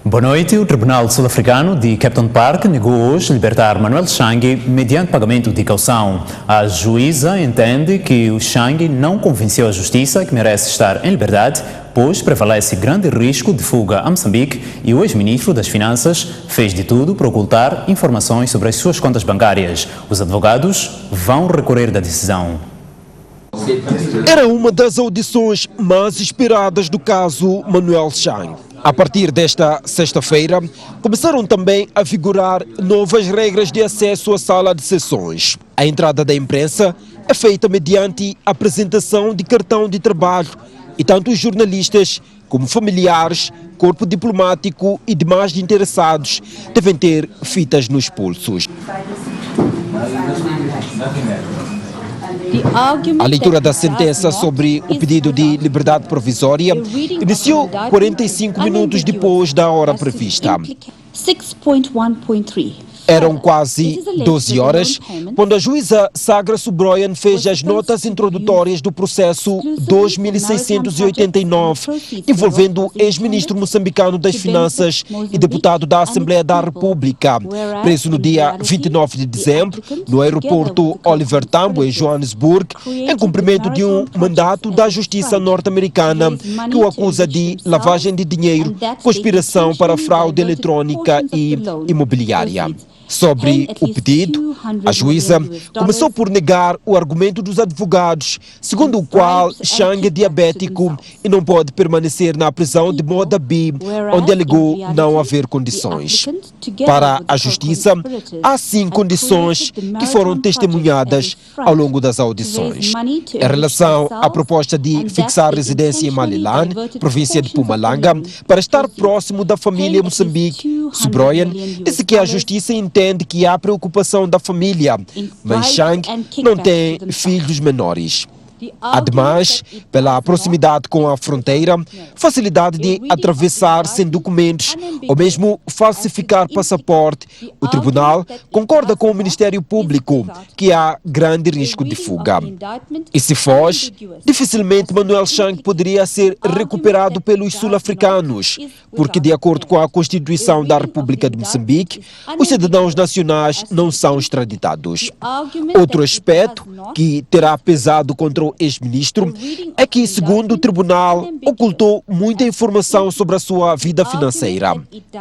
Boa noite. O Tribunal Sul-Africano de Captain Park negou hoje libertar Manuel Chang mediante pagamento de caução. A juíza entende que o Chang não convenceu a justiça que merece estar em liberdade, pois prevalece grande risco de fuga a Moçambique e o ex-ministro das Finanças fez de tudo para ocultar informações sobre as suas contas bancárias. Os advogados vão recorrer da decisão. Era uma das audições mais esperadas do caso Manuel Chang. A partir desta sexta-feira, começaram também a vigorar novas regras de acesso à sala de sessões. A entrada da imprensa é feita mediante apresentação de cartão de trabalho e tanto os jornalistas como familiares, corpo diplomático e demais interessados devem ter fitas nos pulsos. A leitura da sentença sobre o pedido de liberdade provisória iniciou 45 minutos depois da hora prevista. Eram quase 12 horas quando a juíza Sagra Subroyan fez as notas introdutórias do processo 2689, envolvendo o ex-ministro moçambicano das Finanças e deputado da Assembleia da República, preso no dia 29 de dezembro no aeroporto Oliver Tambo, em Johannesburg, em cumprimento de um mandato da justiça norte-americana que o acusa de lavagem de dinheiro, conspiração para fraude eletrônica e imobiliária. Sobre o pedido, a juíza começou por negar o argumento dos advogados, segundo o qual Chang é diabético e não pode permanecer na prisão de Modabi, onde alegou não haver condições. Para a justiça, há 5 condições que foram testemunhadas ao longo das audições. Em relação à proposta de fixar residência em Malilan, província de Mpumalanga, para estar próximo da família em Moçambique, Subroyan disse que a justiça entende que há preocupação da família, mas Chang não tem filhos menores. Ademais, pela proximidade com a fronteira, facilidade de atravessar sem documentos ou mesmo falsificar passaporte, o tribunal concorda com o Ministério Público que há grande risco de fuga. E se foge, dificilmente Manuel Chang poderia ser recuperado pelos sul-africanos, porque de acordo com a Constituição da República de Moçambique, os cidadãos nacionais não são extraditados. Outro aspecto que terá pesado contra o ex-ministro é que, segundo o tribunal, ocultou muita informação sobre a sua vida financeira.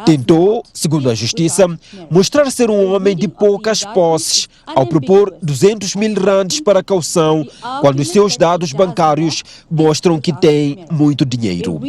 Tentou, segundo a justiça, mostrar ser um homem de poucas posses ao propor 200 mil randes para caução, quando os seus dados bancários mostram que tem muito dinheiro.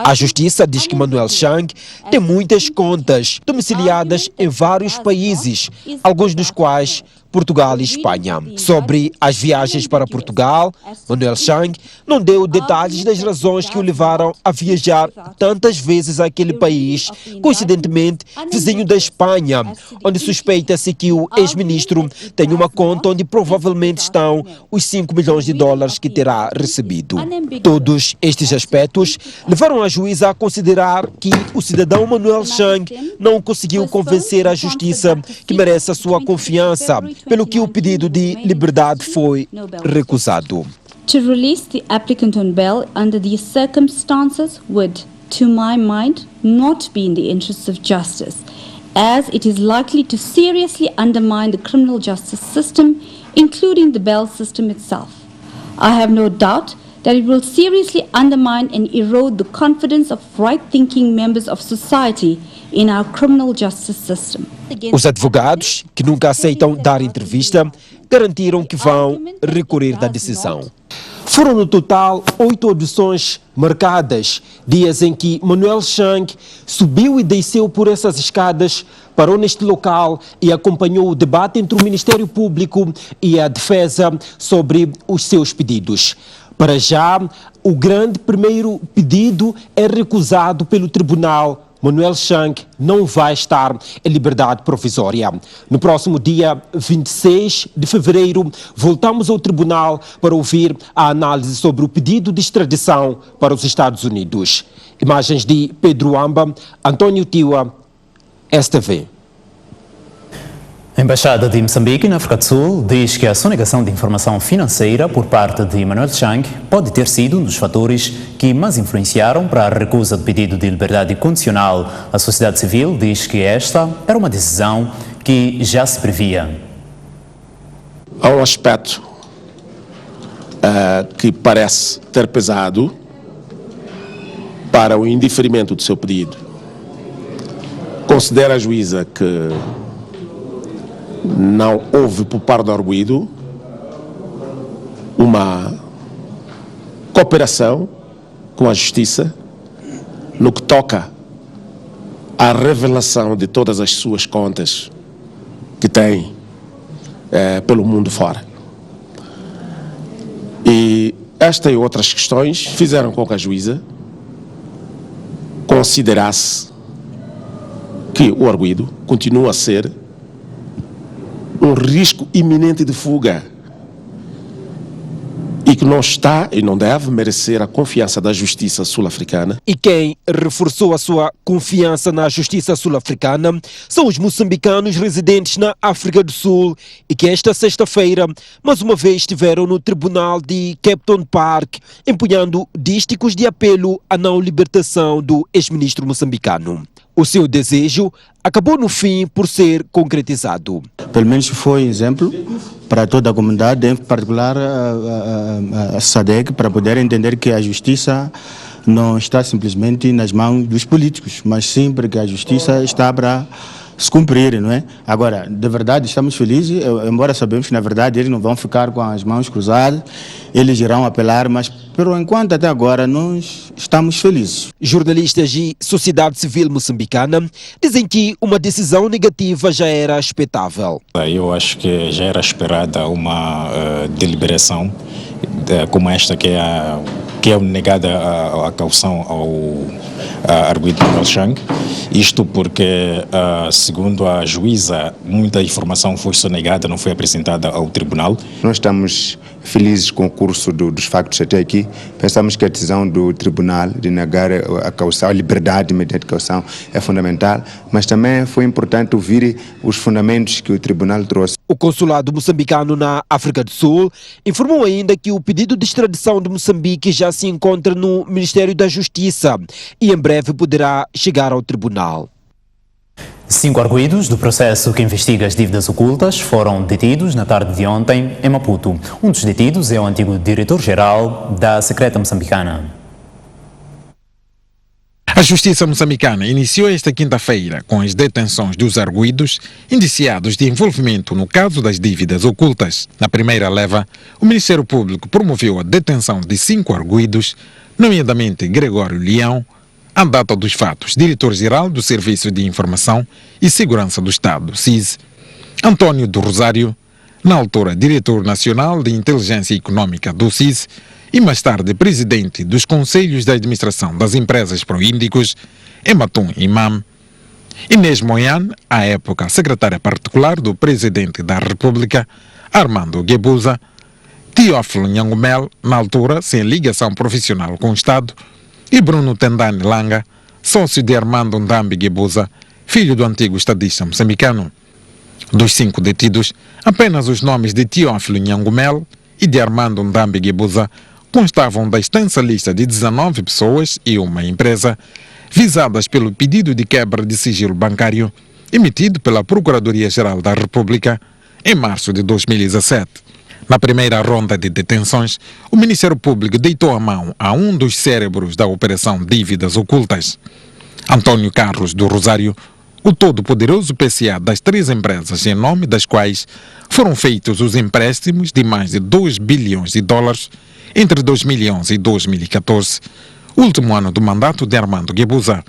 A justiça diz que Manuel Chang tem muitas contas domiciliadas em vários países, alguns dos quais Portugal e Espanha. Sobre as viagens para Portugal, Manuel Chang não deu detalhes das razões que o levaram a viajar tantas vezes àquele país, coincidentemente vizinho da Espanha, onde suspeita-se que o ex-ministro tem uma conta onde provavelmente estão os 5 milhões de dólares que terá recebido. Todos estes aspectos levaram a juíza a considerar que o cidadão Manuel Chang não conseguiu convencer a justiça que merece a sua confiança, pelo que o pedido de liberdade foi recusado. To release the applicant on bail under these circumstances would, to my mind, not be in the interests of justice, as it is likely to seriously undermine the criminal justice system, including the bail system itself. I have no doubt that it will seriously undermine and erode the confidence of right-thinking members of society in our criminal justice system. Os advogados, que nunca aceitam dar entrevista, garantiram que vão recorrer da decisão. Foram no total 8 audições marcadas, dias em que Manuel Chang subiu e desceu por essas escadas, parou neste local e acompanhou o debate entre o Ministério Público e a defesa sobre os seus pedidos. Para já, o grande primeiro pedido é recusado pelo tribunal. Manuel Chang não vai estar em liberdade provisória. No próximo dia 26 de fevereiro, voltamos ao tribunal para ouvir a análise sobre o pedido de extradição para os Estados Unidos. Imagens de Pedro Amba, Antônio Tiwa, STV. A Embaixada de Moçambique, na África do Sul, diz que a sonegação de informação financeira por parte de Manuel Chang pode ter sido um dos fatores que mais influenciaram para a recusa do pedido de liberdade condicional. A sociedade civil diz que esta era uma decisão que já se previa. Há um aspecto que parece ter pesado para o indeferimento do seu pedido. Considera a juíza que não houve, por parte do arguido, uma cooperação com a justiça no que toca à revelação de todas as suas contas que tem pelo mundo fora. E esta e outras questões fizeram com que a juíza considerasse que o arguido continua a ser um risco iminente de fuga e que não está e não deve merecer a confiança da justiça sul-africana. E quem reforçou a sua confiança na justiça sul-africana são os moçambicanos residentes na África do Sul e que esta sexta-feira mais uma vez estiveram no tribunal de Kempton Park empunhando dísticos de apelo à não libertação do ex-ministro moçambicano. O seu desejo acabou no fim por ser concretizado. Pelo menos foi exemplo para toda a comunidade, em particular a SADC, para poder entender que a justiça não está simplesmente nas mãos dos políticos, mas sim porque a justiça está para se cumprir, não é? Agora, de verdade, estamos felizes, embora sabemos que, na verdade, eles não vão ficar com as mãos cruzadas, eles irão apelar, mas, por enquanto, até agora, nós estamos felizes. Jornalistas e sociedade civil moçambicana dizem que uma decisão negativa já era expectável. Eu acho que já era esperada uma deliberação como esta que é negada a caução ao arguido Manuel Chang. Isto porque, segundo a juíza, muita informação foi sonegada, não foi apresentada ao tribunal. Nós estamos felizes com o curso dos factos até aqui. Pensamos que a decisão do tribunal de negar a caução, a liberdade mediante caução é fundamental, mas também foi importante ouvir os fundamentos que o tribunal trouxe. O consulado moçambicano na África do Sul informou ainda que o pedido de extradição de Moçambique já se encontra no Ministério da Justiça e em breve poderá chegar ao tribunal. 5 arguidos do processo que investiga as dívidas ocultas foram detidos na tarde de ontem em Maputo. Um dos detidos é o antigo diretor-geral da Secreta Moçambicana. A Justiça moçambicana iniciou esta quinta-feira com as detenções dos arguidos indiciados de envolvimento no caso das dívidas ocultas. Na primeira leva, o Ministério Público promoveu a detenção de 5 arguidos, nomeadamente Gregório Leão, à data dos fatos, diretor-geral do Serviço de Informação e Segurança do Estado, SIS, Antônio do Rosário, na altura diretor nacional de Inteligência Econômica do SIS e mais tarde presidente dos Conselhos de Administração das Empresas Proíndicos, Ematum Imam, Inês Moyan, à época secretária particular do Presidente da República, Armando Guebuza, Teófilo Nhangumel, na altura sem ligação profissional com o Estado, e Bruno Tendani Langa, sócio de Armando Ndambi Guebuza, filho do antigo estadista moçambicano. Dos 5 detidos, apenas os nomes de Teófilo Nhangumel e de Armando Ndambi Guebuza constavam da extensa lista de 19 pessoas e uma empresa visadas pelo pedido de quebra de sigilo bancário emitido pela Procuradoria-Geral da República em março de 2017. Na primeira ronda de detenções, o Ministério Público deitou a mão a um dos cérebros da Operação Dívidas Ocultas, Antônio Carlos do Rosário, o todo-poderoso PCA das 3 empresas em nome das quais foram feitos os empréstimos de mais de 2 bilhões de dólares entre 2011 e 2014, último ano do mandato de Armando Guebuza.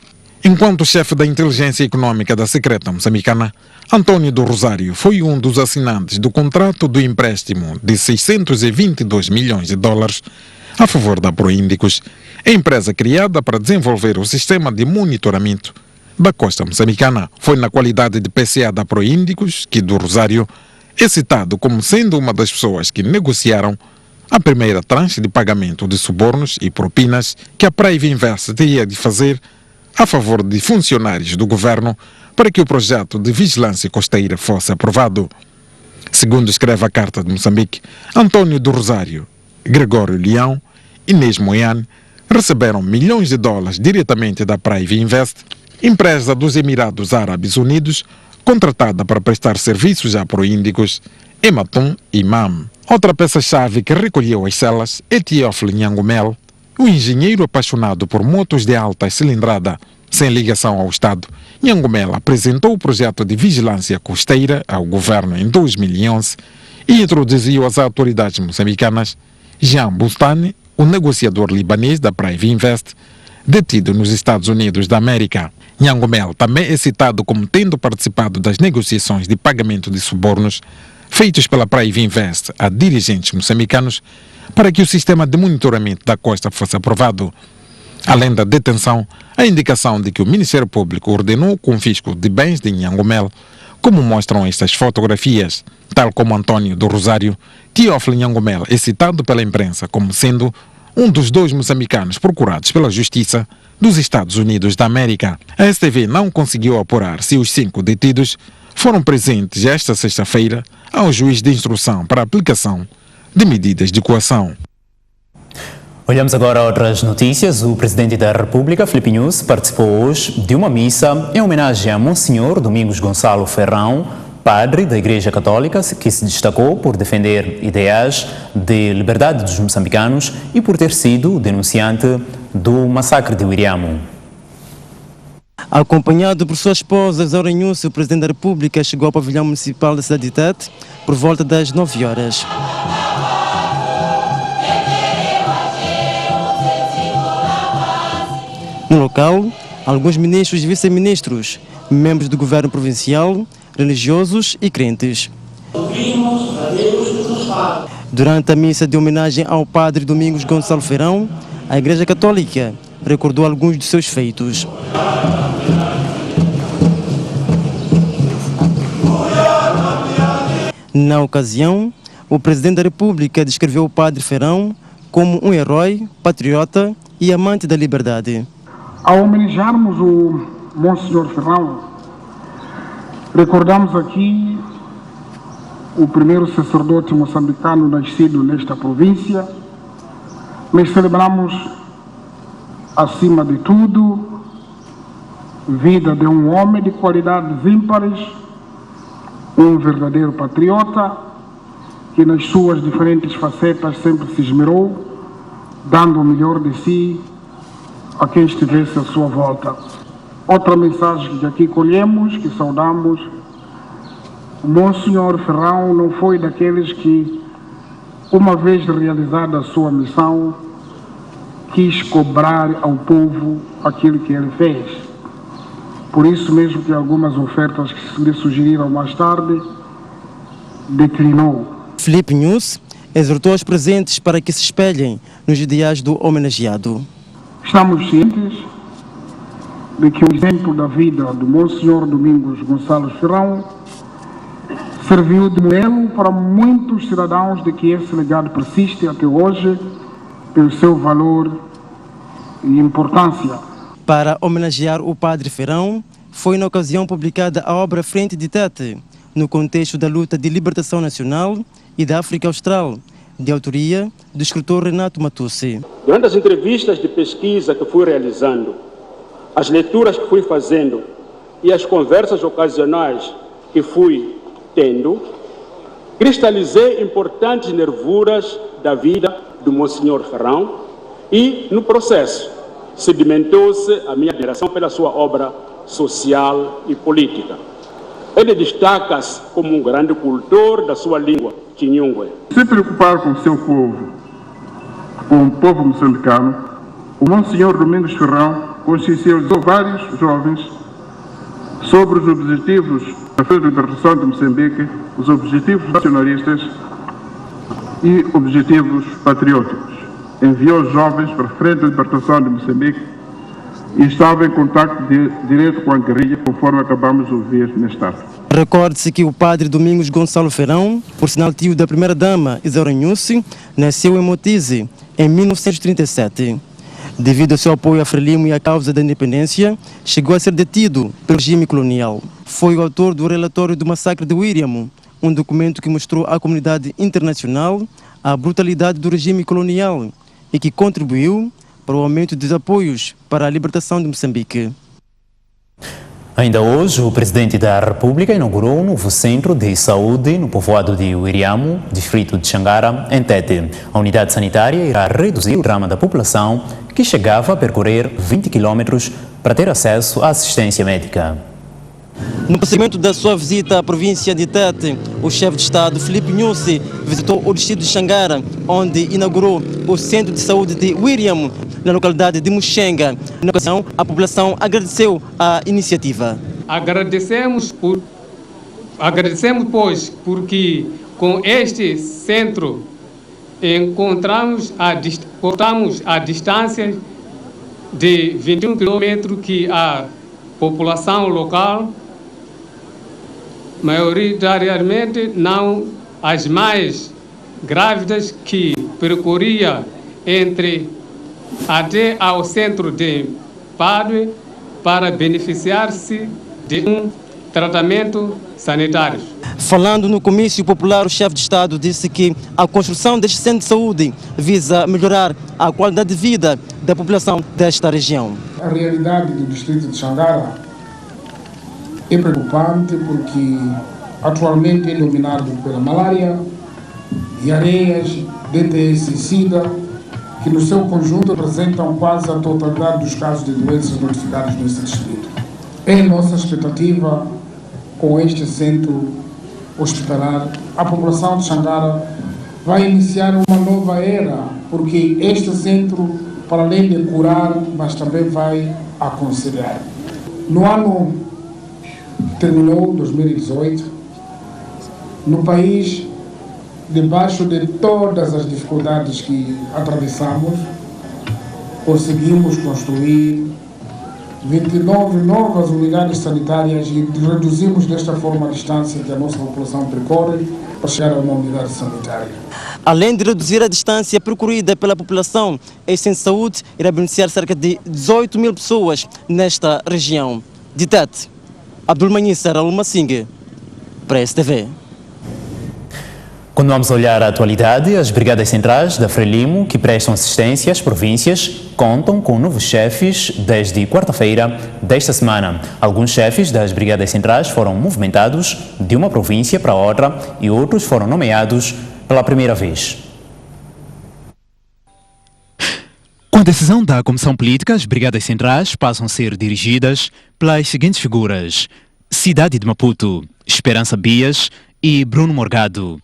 Enquanto chefe da Inteligência Econômica da Secreta Moçambicana, Antônio do Rosário foi um dos assinantes do contrato do empréstimo de 622 milhões de dólares a favor da Proíndicos, a empresa criada para desenvolver o sistema de monitoramento da costa moçambicana. Foi na qualidade de PCA da Proíndicos que do Rosário é citado como sendo uma das pessoas que negociaram a primeira tranche de pagamento de subornos e propinas que a Private Invest teria de fazer a favor de funcionários do governo para que o projeto de vigilância costeira fosse aprovado. Segundo escreve a Carta de Moçambique, António do Rosário, Gregório Leão e Inês Moiane receberam milhões de dólares diretamente da Private Invest, empresa dos Emirados Árabes Unidos, contratada para prestar serviços a proíndicos Ematum Imam. Outra peça-chave que recolheu as celas é Teófilo Nhangumel, um engenheiro apaixonado por motos de alta cilindrada. Sem ligação ao Estado, Nhangumel apresentou o projeto de vigilância costeira ao governo em 2011 e introduziu às autoridades moçambicanas Jean Bustani, o negociador libanês da Private Invest, detido nos Estados Unidos da América. Nhangumel também é citado como tendo participado das negociações de pagamento de subornos feitos pela Private Invest a dirigentes moçambicanos para que o sistema de monitoramento da costa fosse aprovado. Além da detenção, a indicação de que o Ministério Público ordenou o confisco de bens de Nhangumel, como mostram estas fotografias. Tal como António do Rosário, Teófilo Nhangumel é citado pela imprensa como sendo um dos 2 moçambicanos procurados pela Justiça dos Estados Unidos da América. A STV não conseguiu apurar se os 5 detidos foram presentes esta sexta-feira ao juiz de instrução para a aplicação de medidas de coação. Olhamos agora a outras notícias. O presidente da República, Filipe Nyusi, participou hoje de uma missa em homenagem a Monsenhor Domingos Gonçalo Ferrão, padre da Igreja Católica, que se destacou por defender ideais de liberdade dos moçambicanos e por ter sido denunciante do massacre de Wiriamo. Acompanhado por sua esposa, Isaura Nyusi, o presidente da República chegou ao pavilhão municipal da cidade de Tete por volta das 9 horas. No local, alguns ministros e vice-ministros, membros do governo provincial, religiosos e crentes. Durante a missa de homenagem ao padre Domingos Gonçalo Ferrão, a Igreja Católica recordou alguns de seus feitos. Na ocasião, o presidente da República descreveu o padre Ferrão como um herói, patriota e amante da liberdade. Ao homenagearmos o Monsenhor Ferrão, recordamos aqui o primeiro sacerdote moçambicano nascido nesta província, mas celebramos, acima de tudo, a vida de um homem de qualidades ímpares, um verdadeiro patriota, que nas suas diferentes facetas sempre se esmerou, dando o melhor de si a quem estivesse à sua volta. Outra mensagem que aqui colhemos, que saudamos: o Monsenhor Ferrão não foi daqueles que, uma vez realizada a sua missão, quis cobrar ao povo aquilo que ele fez. Por isso mesmo que algumas ofertas que lhe sugeriram mais tarde, declinou. Filipe Nyusi exortou os presentes para que se espelhem nos ideais do homenageado. Estamos cientes de que o exemplo da vida do Monsenhor Domingos Gonçalo Ferrão serviu de modelo para muitos cidadãos de que esse legado persiste até hoje pelo seu valor e importância. Para homenagear o padre Ferrão, foi na ocasião publicada a obra Frente de Tete, no contexto da luta de libertação nacional e da África Austral, de autoria do escritor Renato Matussi. Durante as entrevistas de pesquisa que fui realizando, as leituras que fui fazendo e as conversas ocasionais que fui tendo, cristalizei importantes nervuras da vida do Monsenhor Ferrão e, no processo, sedimentou-se a minha admiração pela sua obra social e política. Ele destaca-se como um grande cultor da sua língua, Chinyungwe. Se preocupar com o seu povo, com o povo moçambicano, o Monsenhor Domingos Ferrão consciencializou vários jovens sobre os objetivos da Frente de Libertação de Moçambique, os objetivos nacionalistas e objetivos patrióticos. Enviou os jovens para a Frente de Libertação de Moçambique e estava em contato direto com a guerrilha, conforme acabamos de ouvir neste tarde. Recorde-se que o padre Domingos Gonçalo Ferrão, por sinal tio da primeira-dama Isaura Nyusi, nasceu em Motize em 1937. Devido ao seu apoio a Frelimo e à causa da independência, chegou a ser detido pelo regime colonial. Foi o autor do relatório do massacre de Wiriamo, um documento que mostrou à comunidade internacional a brutalidade do regime colonial e que contribuiu para o aumento dos apoios para a libertação de Moçambique. Ainda hoje, o presidente da República inaugurou um novo centro de saúde no povoado de Wiriamo, distrito de Xangara, em Tete. A unidade sanitária irá reduzir o drama da população que chegava a percorrer 20 quilômetros para ter acesso à assistência médica. No prosseguimento da sua visita à província de Tete, o chefe de Estado, Filipe Nyusi, visitou o distrito de Xangara, onde inaugurou o centro de saúde de Wiriamo, na localidade de Muxenga. Na ocasião, a população agradeceu a iniciativa. Agradecemos, pois, porque com este centro cortamos a distância de 21 quilômetros que a população local, maioritariamente não as mais grávidas, que percorria até ao centro de Padue para beneficiar-se de um tratamento sanitário. Falando no comício popular, o chefe de Estado disse que a construção deste centro de saúde visa melhorar a qualidade de vida da população desta região. A realidade do distrito de Xangara é preocupante porque atualmente é dominado pela malária, diarreias, DTS e SIDA, que no seu conjunto representam quase a totalidade dos casos de doenças notificados nesse distrito. É nossa expectativa, com este centro hospitalar, a população de Xangara vai iniciar uma nova era, porque este centro, para além de curar, mas também vai aconselhar. No ano que terminou, 2018, no país, debaixo de todas as dificuldades que atravessamos, conseguimos construir 29 novas unidades sanitárias e reduzimos desta forma a distância que a nossa população percorre para chegar a uma unidade sanitária. Além de reduzir a distância percorrida pela população, este centro de saúde irá beneficiar cerca de 18 mil pessoas nesta região. De Tete, Abdulmanissa Raul-Massingue, para a STV. Quando vamos olhar a atualidade, as Brigadas Centrais da Frelimo, que prestam assistência às províncias, contam com novos chefes desde quarta-feira desta semana. Alguns chefes das Brigadas Centrais foram movimentados de uma província para outra e outros foram nomeados pela primeira vez. Com a decisão da Comissão Política, as Brigadas Centrais passam a ser dirigidas pelas seguintes figuras: Cidade de Maputo, Esperança Bias e Bruno Morgado.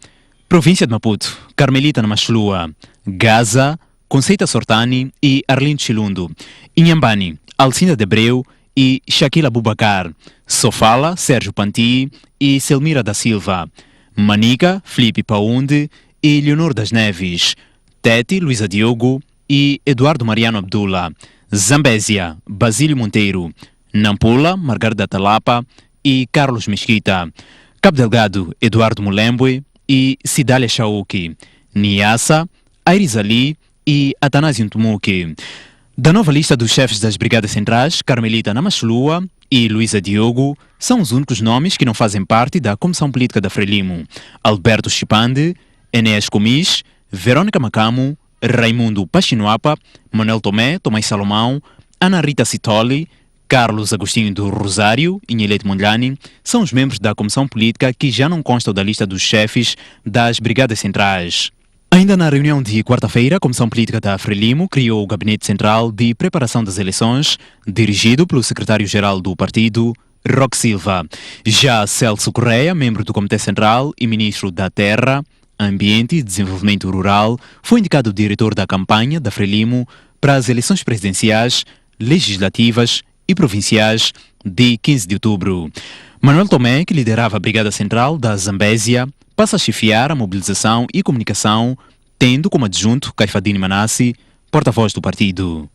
Província de Maputo, Carmelita Namachlua, Gaza, Conceita Sortani e Arlindo Chilundo. Inhambane, Alcinda de Abreu e Shaquila Bubacar. Sofala, Sérgio Panti e Selmira da Silva. Manica, Felipe Paunde e Leonor das Neves. Tete, Luísa Diogo e Eduardo Mariano Abdullah. Zambésia, Basílio Monteiro. Nampula, Margarida Talapa e Carlos Mesquita. Cabo Delgado, Eduardo Mulembwe e Cidália Chauki. Niassa, Airis Ali e Atanásio Ntumuki. Da nova lista dos chefes das Brigadas Centrais, Carmelita Namachlua e Luísa Diogo são os únicos nomes que não fazem parte da Comissão Política da Frelimo. Alberto Chipande, Enéas Comis, Verônica Macamo, Raimundo Pachinuapa, Manuel Tomé, Tomás Salomão, Ana Rita Citoli, Carlos Agostinho do Rosário e Nilete Mondlane são os membros da Comissão Política que já não constam da lista dos chefes das Brigadas Centrais. Ainda na reunião de quarta-feira, a Comissão Política da Frelimo criou o Gabinete Central de Preparação das Eleições, dirigido pelo secretário-geral do partido, Roque Silva. Já Celso Correia, membro do Comitê Central e ministro da Terra, Ambiente e Desenvolvimento Rural, foi indicado diretor da campanha da Frelimo para as eleições presidenciais, legislativas e provinciais de 15 de outubro. Manuel Tomé, que liderava a Brigada Central da Zambésia, passa a chefiar a mobilização e comunicação, tendo como adjunto Caifadine Manassi, porta-voz do partido.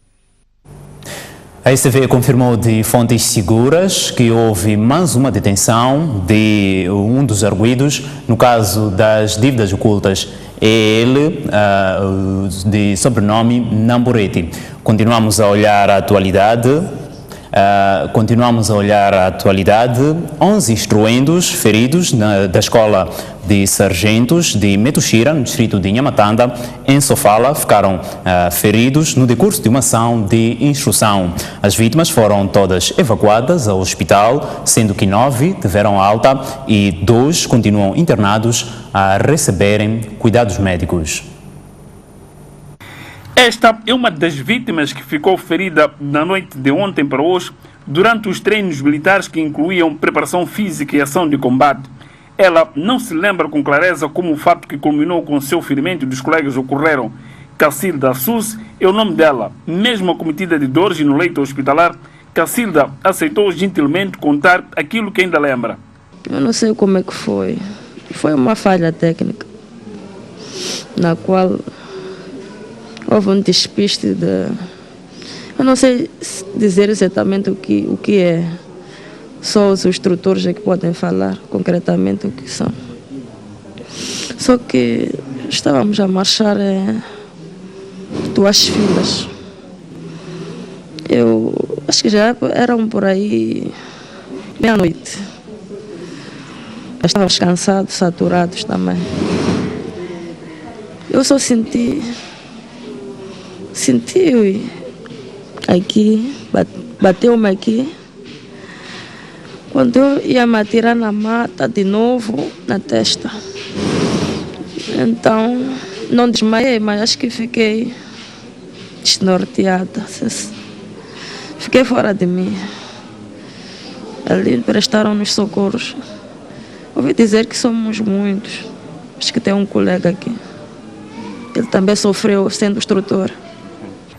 A STV confirmou de fontes seguras que houve mais uma detenção de um dos arguidos no caso das dívidas ocultas. ele de sobrenome Namborete. Continuamos a olhar a atualidade. 11 instruendos feridos da escola de sargentos de Metuxira, no distrito de Nhamatanda, em Sofala, ficaram feridos no decurso de uma ação de instrução. As vítimas foram todas evacuadas ao hospital, sendo que 9 tiveram alta e 2 continuam internados a receberem cuidados médicos. Esta é uma das vítimas que ficou ferida na noite de ontem para hoje durante os treinos militares que incluíam preparação física e ação de combate. Ela não se lembra com clareza como o fato que culminou com seu ferimento dos colegas ocorreram. Cacilda Sus é o nome dela. Mesmo acometida de dores e no leito hospitalar, Cacilda aceitou gentilmente contar aquilo que ainda lembra. Eu não sei como é que foi. Foi uma falha técnica, na qual houve um despiste de... Eu não sei dizer exatamente o que é. Só os instrutores é que podem falar concretamente o que são. Só que estávamos a marchar 2 filas. Eu acho que já eram por aí meia-noite. Estávamos cansados, saturados também. Eu só senti aqui, bateu-me aqui. Quando eu ia me atirar na mata de novo, na testa. Então, não desmaiei, mas acho que fiquei desnorteada. Fiquei fora de mim. Ali prestaram-nos socorros. Ouvi dizer que somos muitos. Acho que tem um colega aqui. Ele também sofreu sendo instrutor.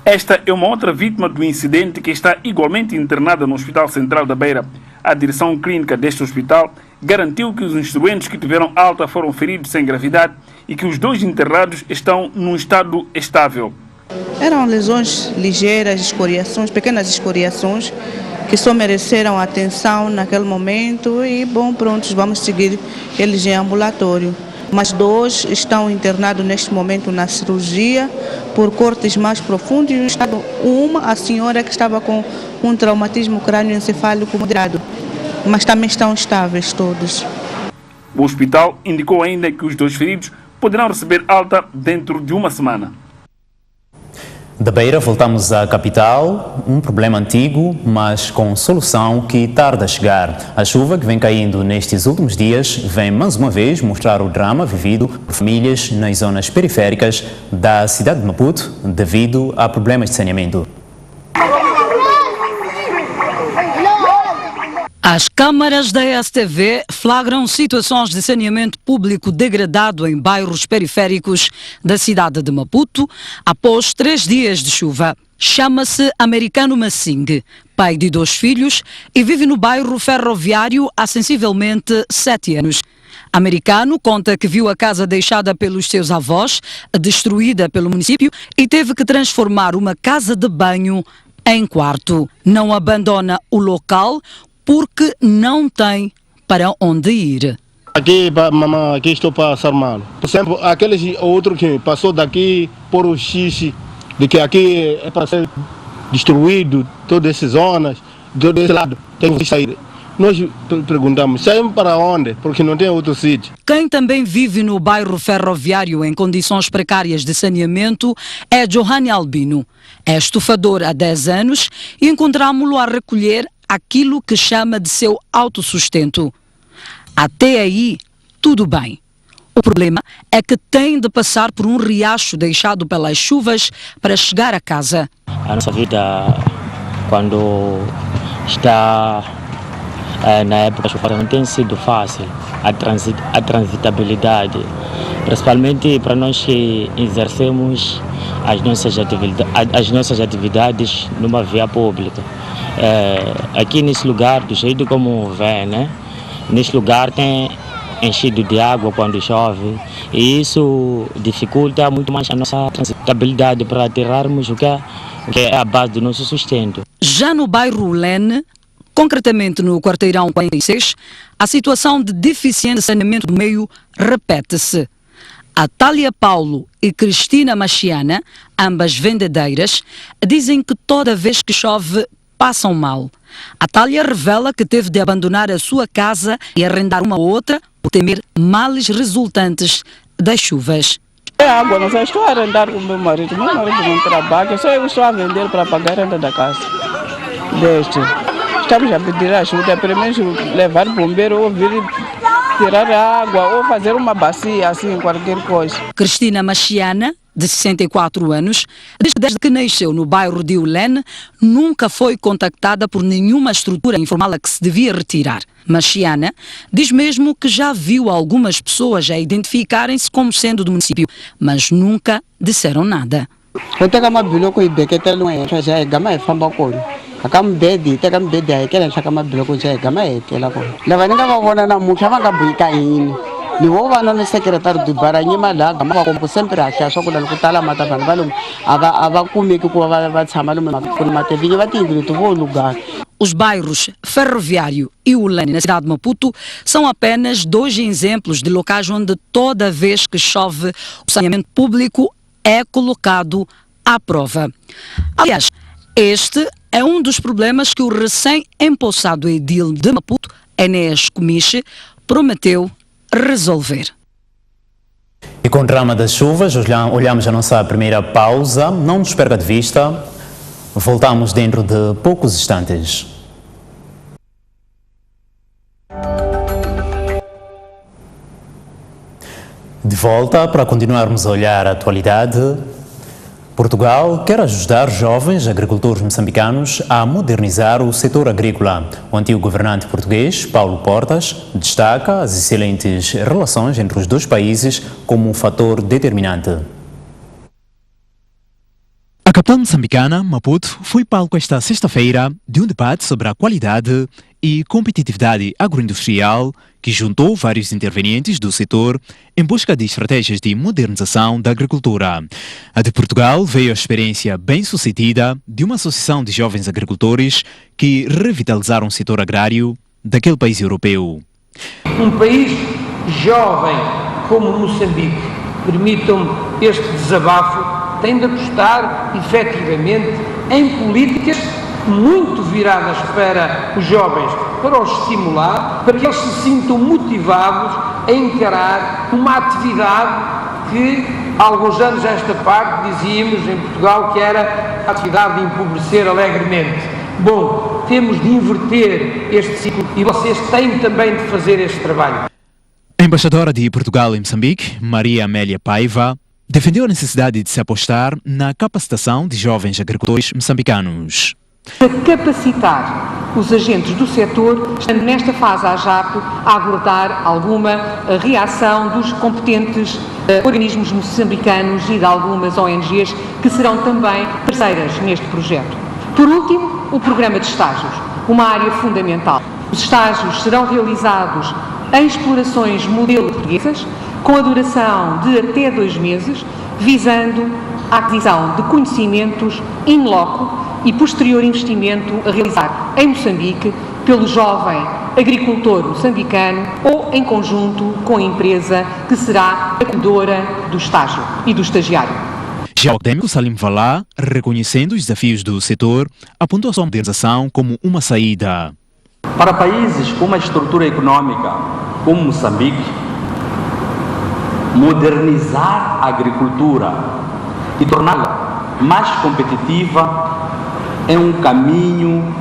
Esta é uma outra vítima do incidente que está igualmente internada no Hospital Central da Beira. A direção clínica deste hospital garantiu que os instrumentos que tiveram alta foram feridos sem gravidade e que os 2 internados estão num estado estável. Eram lesões ligeiras, escoriações, pequenas escoriações, que só mereceram atenção naquele momento e, bom, prontos, vamos seguir eles em ambulatório. Mas 2 estão internados neste momento na cirurgia por cortes mais profundos e a senhora que estava com um traumatismo crânioencefálico moderado, mas também estão estáveis todos. O hospital indicou ainda que os 2 feridos poderão receber alta dentro de uma semana. Da Beira voltamos à capital, um problema antigo, mas com solução que tarda a chegar. A chuva que vem caindo nestes últimos dias vem mais uma vez mostrar o drama vivido por famílias nas zonas periféricas da cidade de Maputo devido a problemas de saneamento. As câmaras da STV flagram situações de saneamento público degradado em bairros periféricos da cidade de Maputo após 3 dias de chuva. Chama-se Americano Massing, pai de 2 filhos e vive no bairro Ferroviário há sensivelmente 7 anos. Americano conta que viu a casa deixada pelos seus avós, destruída pelo município, e teve que transformar uma casa de banho em quarto. Não abandona o local porque não tem para onde ir. Aqui, mamãe, aqui estou para Sarmalo. Por exemplo, aqueles outros que passou daqui por o xixi, de que aqui é para ser destruído, todas essas zonas, todo esse lado, tem que sair. Nós perguntamos, saímos para onde? Porque não tem outro sítio. Quem também vive no bairro Ferroviário em condições precárias de saneamento é Johanny Albino. É estufador há 10 anos e encontramo-lo a recolher aquilo que chama de seu autossustento. Até aí, tudo bem. O problema é que tem de passar por um riacho deixado pelas chuvas para chegar a casa. A nossa vida, quando está na época chuvosa, não tem sido fácil a transitabilidade, principalmente para nós que exercemos as nossas atividades numa via pública. Aqui nesse lugar, do jeito como vê, né? Nesse lugar tem enchido de água quando chove e isso dificulta muito mais a nossa transitabilidade para tirarmos o que é a base do nosso sustento. Já no bairro Lene, concretamente no quarteirão 46, a situação de deficiente saneamento do meio repete-se. Atália Paulo e Cristina Machiana, ambas vendedeiras, dizem que toda vez que chove passam mal. Atália revela que teve de abandonar a sua casa e arrendar uma outra por temer males resultantes das chuvas. É água, não sei, estou a arrendar com meu marido não trabalha, só eu estou a vender para pagar a renda da casa. Estamos a pedir ajuda, pelo menos levar bombeiro ou vir tirar a água ou fazer uma bacia, assim, qualquer coisa. Cristina Machiana, de 64 anos, diz que desde que nasceu no bairro de Ulene, nunca foi contactada por nenhuma estrutura informal a que se devia retirar. Machiana diz mesmo que já viu algumas pessoas a identificarem-se como sendo do município, mas nunca disseram nada. Ni secretário de Baranhima lá, como sempre acha só quando ele lá mata banho, ava comer que vai chamar no matevinha vai ter lugar. Os bairros Ferroviário e Ulene, na cidade de Maputo, são apenas dois exemplos de locais onde toda vez que chove o saneamento público é colocado à prova. Aliás, este é um dos problemas que o recém-empossado edil de Maputo, Enéas Comiche, prometeu resolver. E com o drama das chuvas, olhamos a nossa primeira pausa. Não nos perca de vista. Voltamos dentro de poucos instantes. De volta para continuarmos a olhar a atualidade. Portugal quer ajudar jovens agricultores moçambicanos a modernizar o setor agrícola. O antigo governante português, Paulo Portas, destaca as excelentes relações entre os dois países como um fator determinante. A capital moçambicana, Maputo, foi palco esta sexta-feira de um debate sobre a qualidade e competitividade agroindustrial que juntou vários intervenientes do setor em busca de estratégias de modernização da agricultura. A de Portugal veio a experiência bem-sucedida de uma associação de jovens agricultores que revitalizaram o setor agrário daquele país europeu. Um país jovem como Moçambique, permitam-me este desabafo, tem de apostar efetivamente em políticas muito viradas para os jovens, para os estimular, para que eles se sintam motivados a encarar uma atividade que, há alguns anos a esta parte, dizíamos em Portugal que era a atividade de empobrecer alegremente. Bom, temos de inverter este ciclo e vocês têm também de fazer este trabalho. A embaixadora de Portugal em Moçambique, Maria Amélia Paiva, defendeu a necessidade de se apostar na capacitação de jovens agricultores moçambicanos. Capacitar os agentes do setor, estando nesta fase a JAP a aguardar alguma reação dos competentes organismos moçambicanos e de algumas ONGs que serão também parceiras neste projeto. Por último, o programa de estágios, uma área fundamental. Os estágios serão realizados em explorações modelo portuguesas, com a duração de até 2 meses, visando a aquisição de conhecimentos in loco e posterior investimento a realizar em Moçambique pelo jovem agricultor moçambicano ou em conjunto com a empresa que será a acolhedora do estágio e do estagiário. Já o académico Salim Valá, reconhecendo os desafios do setor, apontou a sua modernização como uma saída. Para países com uma estrutura econômica como Moçambique, modernizar a agricultura e torná-la mais competitiva é um caminho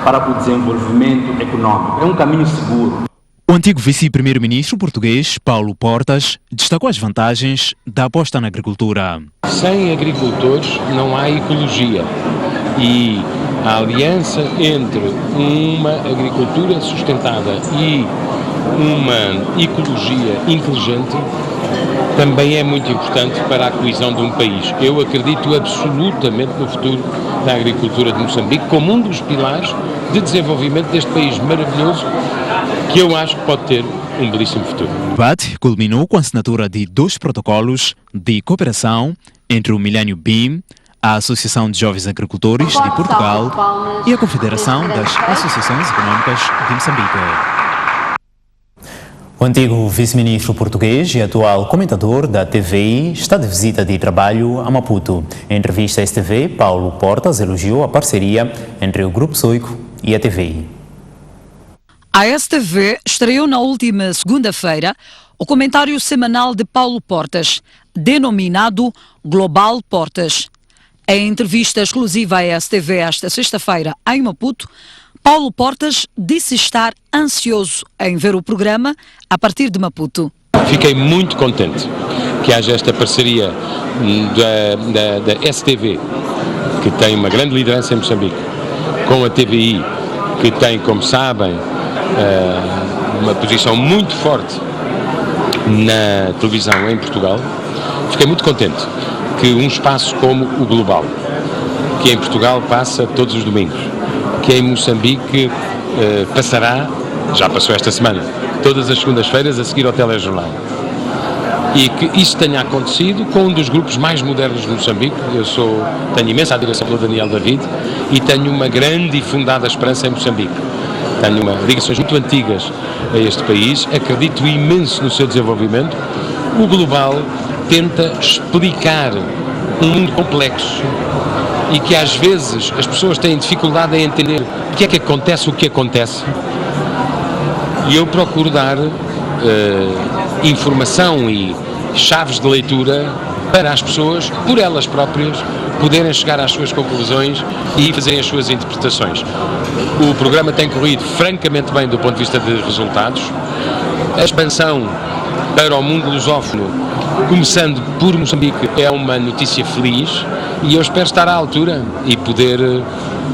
para o desenvolvimento econômico, é um caminho seguro. O antigo vice-primeiro-ministro português, Paulo Portas, destacou as vantagens da aposta na agricultura. Sem agricultores não há ecologia e a aliança entre uma agricultura sustentada e uma ecologia inteligente também é muito importante para a coesão de um país. Eu acredito absolutamente no futuro da agricultura de Moçambique como um dos pilares de desenvolvimento deste país maravilhoso que eu acho que pode ter um belíssimo futuro. O debate culminou com a assinatura de 2 protocolos de cooperação entre o Millennium BIM, a Associação de Jovens Agricultores de Portugal e a Confederação das Associações Econômicas de Moçambique. O antigo vice-ministro português e atual comentador da TVI está de visita de trabalho a Maputo. Em entrevista à STV, Paulo Portas elogiou a parceria entre o Grupo Soico e a TVI. A STV estreou na última segunda-feira o comentário semanal de Paulo Portas, denominado Global Portas. Em entrevista exclusiva à STV esta sexta-feira em Maputo, Paulo Portas disse estar ansioso em ver o programa a partir de Maputo. Fiquei muito contente que haja esta parceria da STV, que tem uma grande liderança em Moçambique, com a TVI, que tem, como sabem, uma posição muito forte na televisão em Portugal. Fiquei muito contente que um espaço como o Global, que em Portugal passa todos os domingos, que em Moçambique passará, já passou esta semana, todas as segundas-feiras a seguir ao telejornal. E que isso tenha acontecido com um dos grupos mais modernos de Moçambique. Tenho imensa admiração pelo Daniel David e tenho uma grande e fundada esperança em Moçambique. Tenho ligações muito antigas a este país, acredito imenso no seu desenvolvimento. O Global tenta explicar um mundo complexo e que às vezes as pessoas têm dificuldade em entender o que acontece. E eu procuro dar informação e chaves de leitura para as pessoas, por elas próprias, poderem chegar às suas conclusões e fazerem as suas interpretações. O programa tem corrido francamente bem do ponto de vista de resultados. A expansão para o mundo lusófono, começando por Moçambique, é uma notícia feliz e eu espero estar à altura e poder,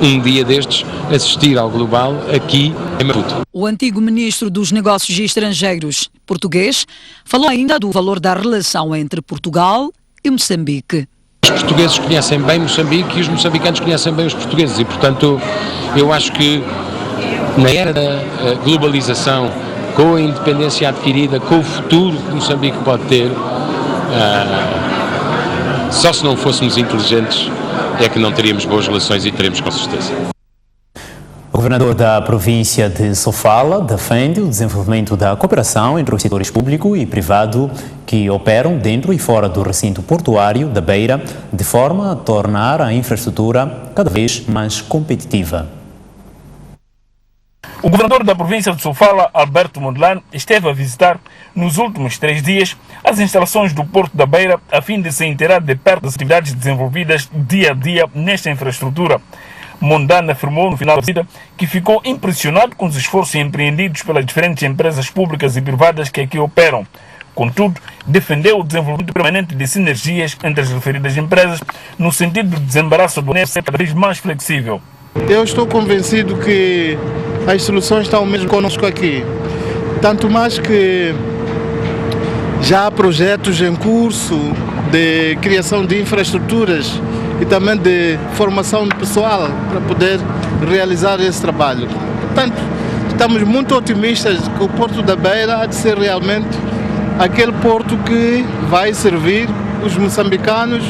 um dia destes, assistir ao Global aqui em Maputo. O antigo ministro dos Negócios Estrangeiros português falou ainda do valor da relação entre Portugal e Moçambique. Os portugueses conhecem bem Moçambique e os moçambicanos conhecem bem os portugueses e, portanto, eu acho que na era da globalização, com a independência adquirida, com o futuro que Moçambique pode ter, só se não fôssemos inteligentes é que não teríamos boas relações e teremos com certeza. O governador da província de Sofala defende o desenvolvimento da cooperação entre os setores público e privado que operam dentro e fora do recinto portuário da Beira, de forma a tornar a infraestrutura cada vez mais competitiva. O governador da província de Sofala, Alberto Mondlane, esteve a visitar nos últimos 3 dias as instalações do Porto da Beira a fim de se inteirar de perto das atividades desenvolvidas dia a dia nesta infraestrutura. Mondlane afirmou no final da visita que ficou impressionado com os esforços empreendidos pelas diferentes empresas públicas e privadas que aqui operam. Contudo, defendeu o desenvolvimento permanente de sinergias entre as referidas empresas no sentido de desembaraço do ser cada vez mais flexível. Eu estou convencido que as soluções estão mesmo conosco aqui. Tanto mais que já há projetos em curso de criação de infraestruturas e também de formação de pessoal para poder realizar esse trabalho. Portanto, estamos muito otimistas que o Porto da Beira há de ser realmente aquele porto que vai servir os moçambicanos,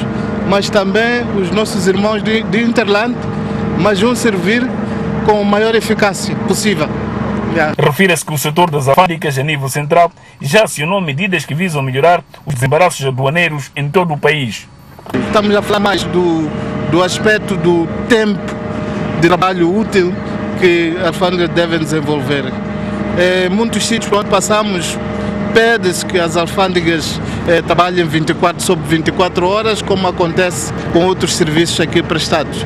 mas também os nossos irmãos de Interland, mas vão servir com a maior eficácia possível. Refira-se que o setor das alfândegas a nível central já acionou medidas que visam melhorar os desembaraços aduaneiros em todo o país. Estamos a falar mais do aspecto do tempo de trabalho útil que as alfândegas devem desenvolver. Em muitos sítios onde passamos, pede-se que as alfândegas trabalhem 24 sobre 24 horas, como acontece com outros serviços aqui prestados.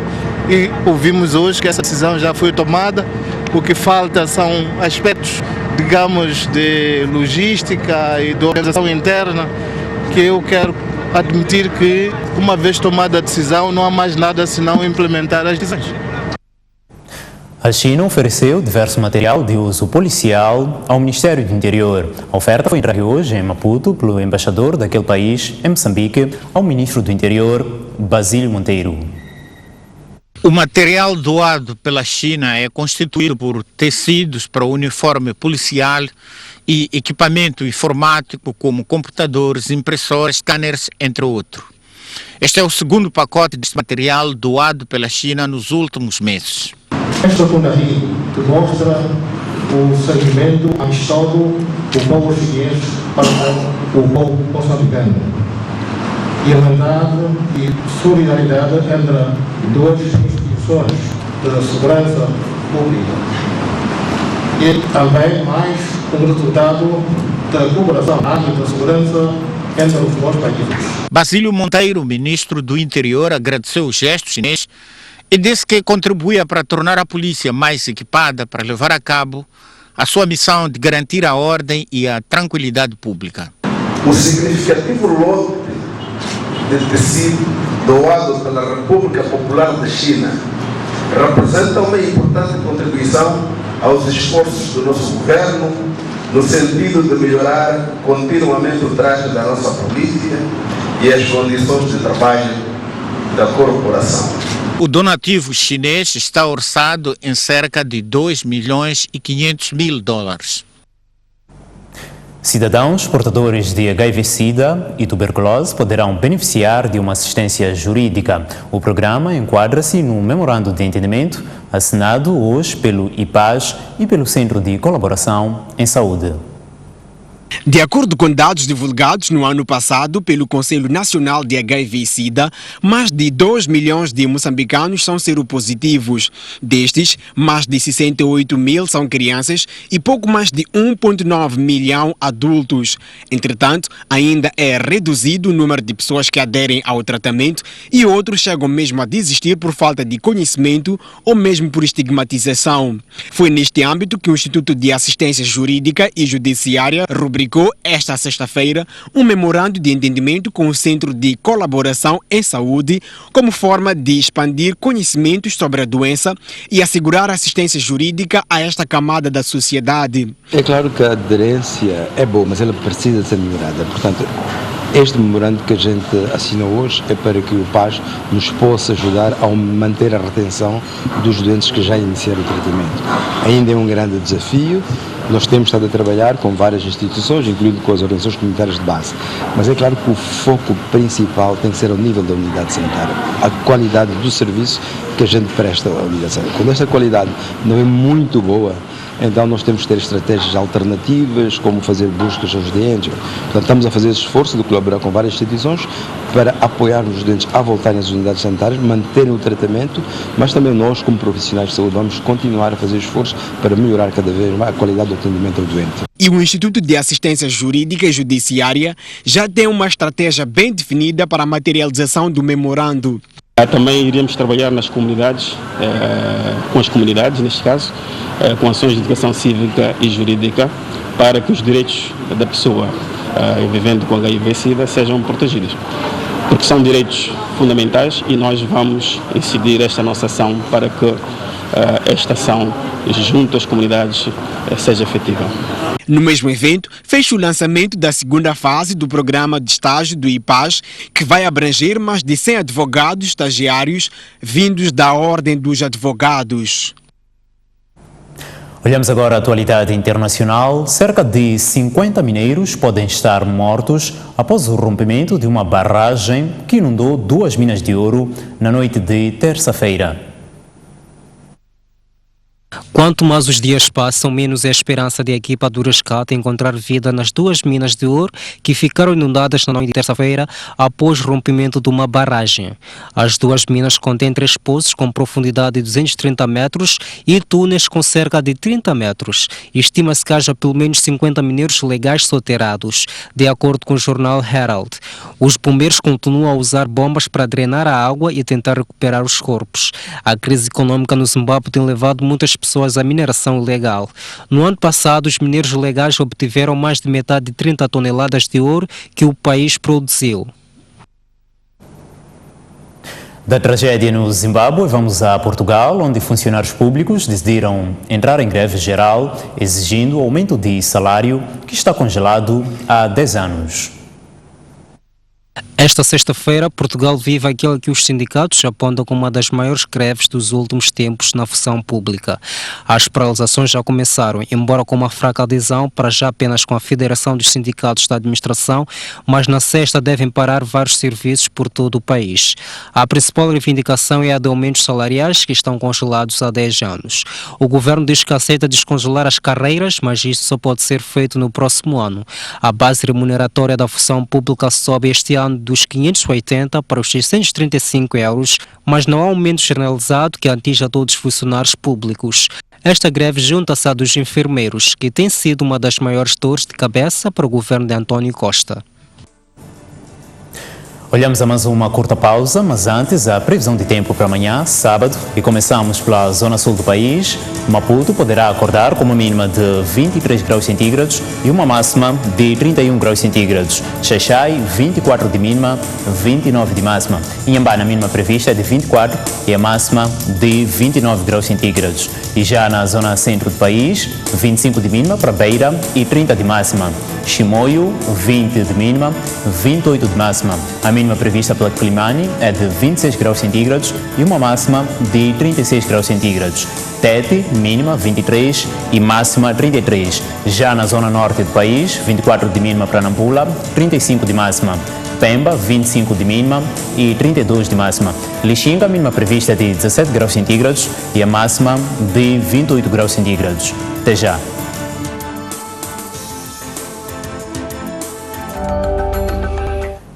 E ouvimos hoje que essa decisão já foi tomada. O que falta são aspectos, digamos, de logística e de organização interna, que eu quero admitir que, uma vez tomada a decisão, não há mais nada senão implementar as decisões. A China ofereceu diverso material de uso policial ao Ministério do Interior. A oferta foi entregue hoje em Maputo pelo embaixador daquele país, em Moçambique, ao Ministro do Interior, Basílio Monteiro. O material doado pela China é constituído por tecidos para uniforme policial e equipamento informático como computadores, impressoras, scanners, entre outros. Este é o segundo pacote deste material doado pela China nos últimos meses. Esta fotografia que mostra o sentimento amistoso do povo chinês para o povo moçambicano. Irmandade e solidariedade entre duas instituições de segurança pública. E também mais um resultado da cooperação na área da segurança entre os dois países. Basílio Monteiro, ministro do Interior, agradeceu o gesto chinês e disse que contribui para tornar a polícia mais equipada para levar a cabo a sua missão de garantir a ordem e a tranquilidade pública. O significativo lote de tecido doado pela República Popular da China representa uma importante contribuição aos esforços do nosso governo no sentido de melhorar continuamente o traje da nossa polícia e as condições de trabalho da corporação. O donativo chinês está orçado em cerca de 2.500.000 dólares. Cidadãos portadores de HIV-Sida e tuberculose poderão beneficiar de uma assistência jurídica. O programa enquadra-se no memorando de entendimento assinado hoje pelo IPAS e pelo Centro de Colaboração em Saúde. De acordo com dados divulgados no ano passado pelo Conselho Nacional de HIV-Sida, mais de 2 milhões de moçambicanos são seropositivos. Destes, mais de 68 mil são crianças e pouco mais de 1,9 milhão adultos. Entretanto, ainda é reduzido o número de pessoas que aderem ao tratamento e outros chegam mesmo a desistir por falta de conhecimento ou mesmo por estigmatização. Foi neste âmbito que o Instituto de Assistência Jurídica e Judiciária rubricou esta sexta-feira um memorando de entendimento com o Centro de Colaboração em Saúde como forma de expandir conhecimentos sobre a doença e assegurar assistência jurídica a esta camada da sociedade. É claro que a aderência é boa, mas ela precisa ser melhorada. Portanto, este memorando que a gente assina hoje é para que o PAS nos possa ajudar a manter a retenção dos doentes que já iniciaram o tratamento. Ainda é um grande desafio. Nós temos estado a trabalhar com várias instituições, incluindo com as organizações comunitárias de base. Mas é claro que o foco principal tem que ser ao nível da unidade sanitária, a qualidade do serviço que a gente presta à unidade sanitária. Quando esta qualidade não é muito boa, então nós temos que ter estratégias alternativas, como fazer buscas aos doentes. Portanto, estamos a fazer esse esforço de colaborar com várias instituições para apoiar os doentes a voltarem às unidades sanitárias, manterem o tratamento, mas também nós, como profissionais de saúde, vamos continuar a fazer esforço para melhorar cada vez mais a qualidade do atendimento ao doente. E o Instituto de Assistência Jurídica e Judiciária já tem uma estratégia bem definida para a materialização do memorando. Também iremos trabalhar nas comunidades, com as comunidades, neste caso, com ações de educação cívica e jurídica, para que os direitos da pessoa vivendo com HIV-Sida sejam protegidos. Porque são direitos fundamentais e nós vamos incidir esta nossa ação para que esta ação junto às comunidades seja efetiva. No mesmo evento, fez o lançamento da segunda fase do programa de estágio do IPAS, que vai abranger mais de 100 advogados estagiários vindos da Ordem dos Advogados. Olhamos agora a atualidade internacional. Cerca de 50 mineiros podem estar mortos após o rompimento de uma barragem que inundou 2 minas de ouro na noite de terça-feira. Quanto mais os dias passam, menos é a esperança da equipa do resgate encontrar vida nas 2 minas de ouro que ficaram inundadas na noite de terça-feira após o rompimento de uma barragem. As 2 minas contêm 3 poços com profundidade de 230 metros e túneis com cerca de 30 metros. Estima-se que haja pelo menos 50 mineiros legais soterrados, de acordo com o jornal Herald. Os bombeiros continuam a usar bombas para drenar a água e tentar recuperar os corpos. A crise econômica no Zimbábue tem levado muitas pessoas à mineração ilegal. No ano passado, os mineiros legais obtiveram mais de metade de 30 toneladas de ouro que o país produziu. Da tragédia no Zimbábue, vamos a Portugal, onde funcionários públicos decidiram entrar em greve geral, exigindo o aumento de salário que está congelado há 10 anos. Esta sexta-feira, Portugal vive aquilo que os sindicatos apontam como uma das maiores greves dos últimos tempos na função pública. As paralisações já começaram, embora com uma fraca adesão, para já apenas com a Federação dos Sindicatos da Administração, mas na sexta devem parar vários serviços por todo o país. A principal reivindicação é a de aumentos salariais que estão congelados há 10 anos. O governo diz que aceita descongelar as carreiras, mas isso só pode ser feito no próximo ano. A base remuneratória da função pública sobe este ano dos 580 para os 635 euros, mas não há aumento generalizado que atinja todos os funcionários públicos. Esta greve junta-se à dos enfermeiros, que tem sido uma das maiores dores de cabeça para o governo de António Costa. Olhamos a mais uma curta pausa, mas antes a previsão de tempo para amanhã, sábado, e começamos pela zona sul do país. Maputo poderá acordar com uma mínima de 23 graus centígrados e uma máxima de 31 graus centígrados. Xaixai, 24 de mínima, 29 de máxima. Inhambane, a mínima prevista é de 24 e a máxima de 29 graus centígrados. E já na zona centro do país, 25 de mínima para Beira e 30 de máxima. Chimoio, 20 de mínima, 28 de máxima. A mínima prevista pela Climane é de 26 graus centígrados e uma máxima de 36 graus centígrados. Tete, mínima 23 e máxima 33. Já na zona norte do país, 24 de mínima para Nampula, 35 de máxima. Pemba, 25 de mínima e 32 de máxima. Lixinga, a mínima prevista é de 17 graus centígrados e a máxima de 28 graus centígrados. Até já.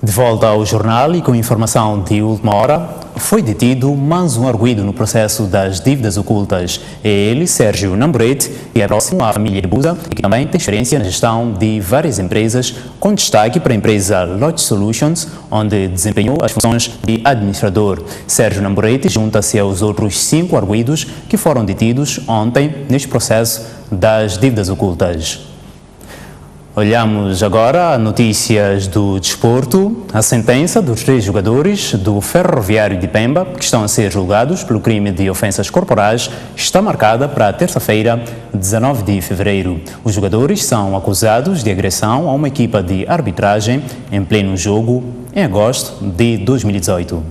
De volta ao jornal e com informação de última hora, foi detido mais um arguido no processo das dívidas ocultas. É ele, Sérgio Namburete, e é próximo à família de Busa e que também tem experiência na gestão de várias empresas, com destaque para a empresa Lodge Solutions, onde desempenhou as funções de administrador. Sérgio Namburete junta-se aos outros 5 arguidos que foram detidos ontem neste processo das dívidas ocultas. Olhamos agora a notícias do desporto. A sentença dos 3 jogadores do Ferroviário de Pemba, que estão a ser julgados pelo crime de ofensas corporais, está marcada para a terça-feira, 19 de fevereiro. Os jogadores são acusados de agressão a uma equipa de arbitragem em pleno jogo em agosto de 2018.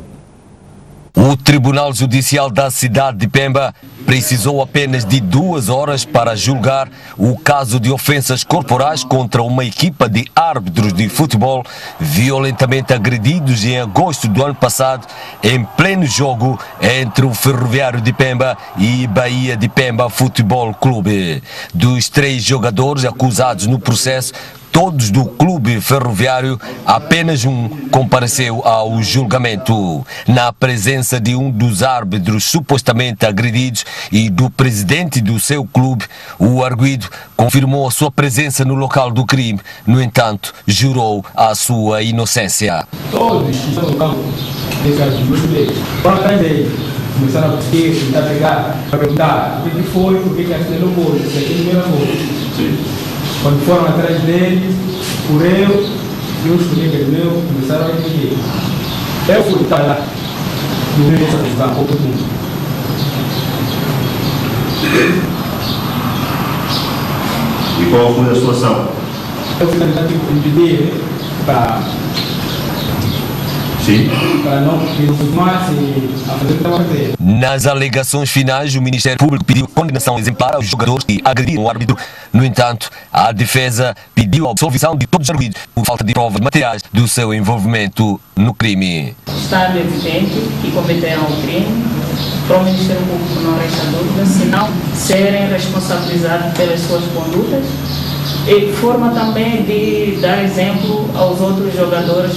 O Tribunal Judicial da cidade de Pemba precisou apenas de 2 horas para julgar o caso de ofensas corporais contra uma equipa de árbitros de futebol violentamente agredidos em agosto do ano passado, em pleno jogo entre o Ferroviário de Pemba e Bahia de Pemba Futebol Clube. Dos 3 jogadores acusados no processo, todos do clube ferroviário, apenas um compareceu ao julgamento. Na presença de um dos árbitros supostamente agredidos e do presidente do seu clube, o arguido confirmou a sua presença no local do crime. No entanto, jurou a sua inocência. Todos que estão no local desse arguido foram atrás dele. Começaram a buscar, tentar pegar, para perguntar o que foi, por que acelerou o bolo, se aquele não era bolo. Quando foram atrás dele, por eu e os colegas meus começaram a entender. Eu fui estar lá, no meio dessa decisão, todo mundo. E qual foi a sua ação? Eu fui tentar impedir para não continuasse a fazer o que estava a fazer. Nas alegações finais, o Ministério Público pediu condenação exemplar aos jogadores que agrediram o árbitro. No entanto, a defesa pediu a absolvição de todos os arguidos por falta de provas materiais do seu envolvimento no crime. Estando evidente que cometeram o crime, para o Ministério Público não resta dúvida, senão serem responsabilizados pelas suas condutas e forma também de dar exemplo aos outros jogadores.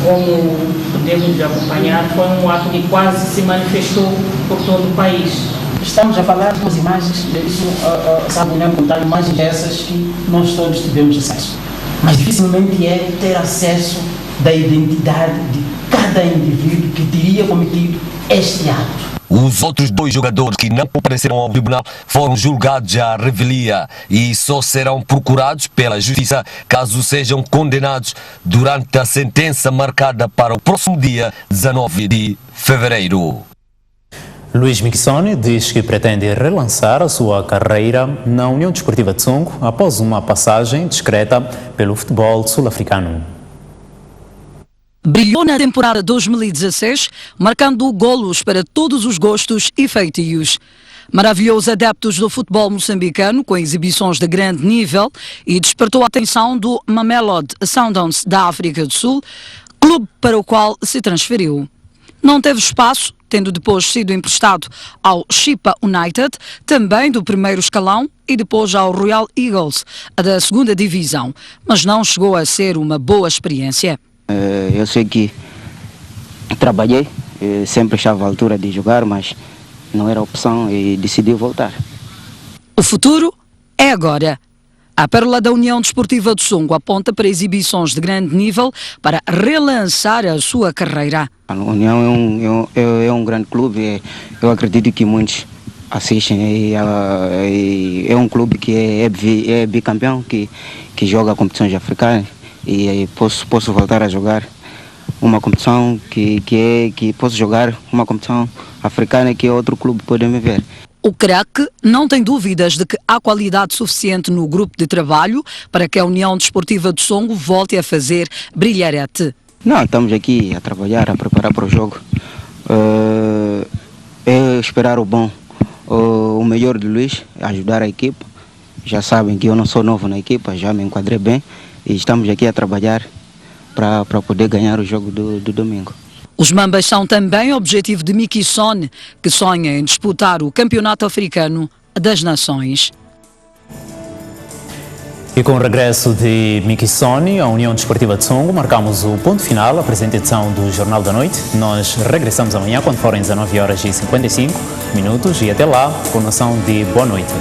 Como podemos acompanhar, foi um ato que quase se manifestou por todo o país. Estamos a falar de umas imagens, isso sabe, não contar imagens dessas que nós todos tivemos acesso. Mas dificilmente é ter acesso da identidade de cada indivíduo que teria cometido este ato. Os outros 2 jogadores que não compareceram ao tribunal foram julgados à revelia e só serão procurados pela justiça caso sejam condenados durante a sentença marcada para o próximo dia 19 de fevereiro. Luís Mixone diz que pretende relançar a sua carreira na União Desportiva de Songo após uma passagem discreta pelo futebol sul-africano. Brilhou na temporada 2016, marcando golos para todos os gostos e feitios. Maravilhou os adeptos do futebol moçambicano com exibições de grande nível e despertou a atenção do Mamelodi Sundowns da África do Sul, clube para o qual se transferiu. Não teve espaço, tendo depois sido emprestado ao Chippa United, também do primeiro escalão, e depois ao Royal Eagles, da segunda divisão, mas não chegou a ser uma boa experiência. Eu sei que trabalhei, sempre estava à altura de jogar, mas não era opção e decidi voltar. O futuro é agora. A Pérola da União Desportiva do Songo aponta para exibições de grande nível para relançar a sua carreira. A União é um grande clube, eu acredito que muitos assistem. É um clube que é bicampeão, que joga competições africanas e posso voltar a jogar uma competição que posso jogar uma competição africana que outro clube pode me ver. O craque não tem dúvidas de que há qualidade suficiente no grupo de trabalho para que a União Desportiva do Songo volte a fazer brilharete. Não, estamos aqui a trabalhar, a preparar para o jogo. É esperar o bom, o melhor de Luís, ajudar a equipa. Já sabem que eu não sou novo na equipa, já me enquadrei bem e estamos aqui a trabalhar para poder ganhar o jogo do domingo. Os Mambas são também objetivo de Mickey Son, que sonha em disputar o Campeonato Africano das Nações. E com o regresso de Mickey Son, a União Desportiva de Songo, marcamos o ponto final, a presente edição do Jornal da Noite. Nós regressamos amanhã quando forem 19h55 e até lá, com noção de boa noite.